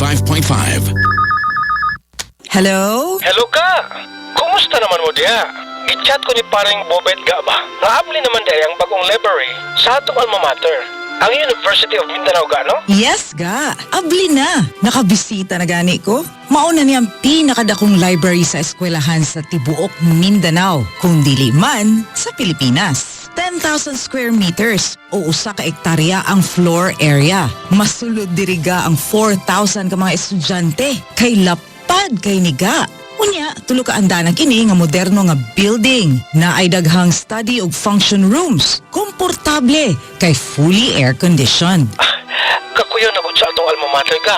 95.5. Hello? Hello ka! Kumusta naman mo diya? I-chat ko ni paring Bobet ga ba? Naabli naman diya ang bagong library sa atong alma mater. Ang University of Mindanao ga, no? Yes ga, abli na. Nakabisita na gani ko. Mauna niyang pinakadakong library sa eskwelahan sa Tibuok, Mindanao, kung dili man sa Pilipinas. 10,000 square meters o usa ka ektarya ang floor area. Masulod diriga ang 4,000 ka mga estudyante. Kay lapad kay niga. Unya, tulo ka andanang kini nga moderno nga building na ay daghang study ug function rooms. Komportable kay fully air-conditioned. Kakuyo na sa atong alma mater ka.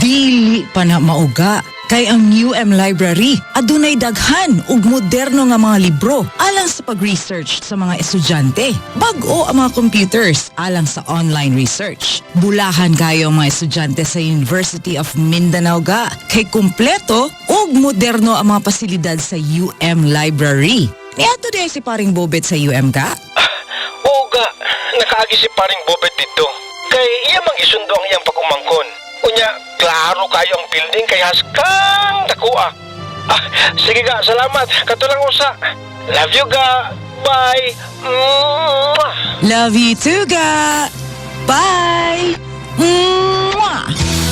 Dili pa na mauga kay ang UM Library adunay daghan ug moderno nga mga libro alang sa pag-research sa mga estudyante. Bag-o ang mga computers alang sa online research. Bulahan kayo ang mga estudyante sa University of Mindanao ga kay kumpleto ug moderno ang mga pasilidad sa UM Library. Niadto di si paring Bobet sa UM ka? Oo ga, nakaagi si paring Bobet dito. Kay iya mang isundo ang iyang pag-umangkon. Unya, klaro kayo ang building kay haskang dakuha. Sige ga, salamat. Katulang usa. Love you ga. Bye. Mwah. Love you too ga. Bye. Mwah.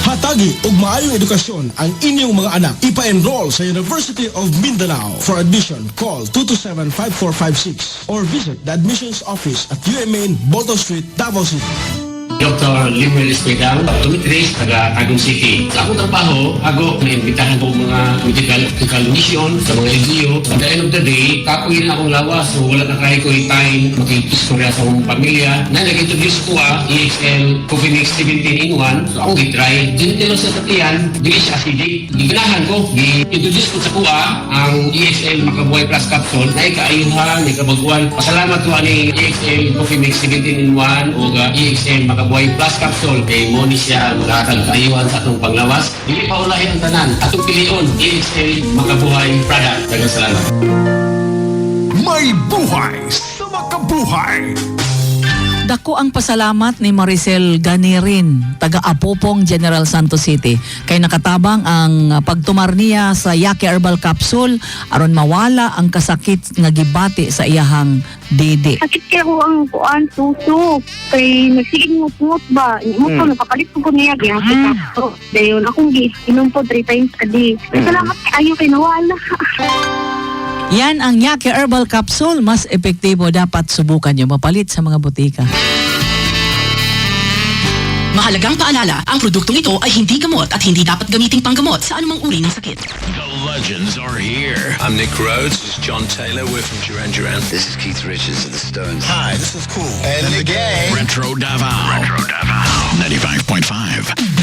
Hatagi ug maayong edukasyon ang inyong mga anak. Ipa-enroll sa University of Mindanao. For admission, call 227-5456 or visit the admissions office at UMN, Boto Street, Davao City. Dr. Limuel Espedal, tumitris taga Tagum City. Sa akong trabaho, ako naimbitahan ko mga medical mission sa mga LGU. At the end of the day, kapoy na akong lawas. So wala na kaya ko yung time makikistorya sa akong pamilya. Na nag-introduce ko EXL Coffee Mix 17 in 1. So akong gitry. Dinitilo sa tatian, dili siya acidic. Giganahan ko, gi-introduce ko sa kuha ang EXL Makabuhay Plus Capsule. Na ikaayuhan, ikabaguan. Pasalamat ko ani EXL Coffee Mix 17 in 1 o EXL Makabuhay Plus Capsule kay mo ni siya maghatag kaayuhan sa atong panglawas. Dili pa ulahin ang tanan. Atong pilion, EXL Makabuhay product. Daghang salamat. May buhay sa makabuhay. Dako ang pasalamat ni Maricel Ganirin, taga Apopong, General Santos City. Kay nakatabang ang pagtumar niya sa Yaki Herbal Capsule aron mawala ang kasakit nga gibati sa iyahang dede. Sakit kaya ko ang kuan suso. Kay nagsiging mo ba? Mo ko napapalit ko niya kaya sa dayon akong inom po 3 times a day. Salamat kayo kay nawala. Yan ang Yaki Herbal Capsule. Mas epektibo, dapat subukan nyo mapalit sa mga butika. Mahalagang paalala, ang produktong ito ay hindi gamot at hindi dapat gamiting panggamot sa anumang uri ng sakit. The legends are here. I'm Nick Rhodes. This is John Taylor. We're from Duran Duran. This is Keith Richards of the Stones. Hi, this is Cool. And the gang. Retro Davao. Retro Davao. 95.5.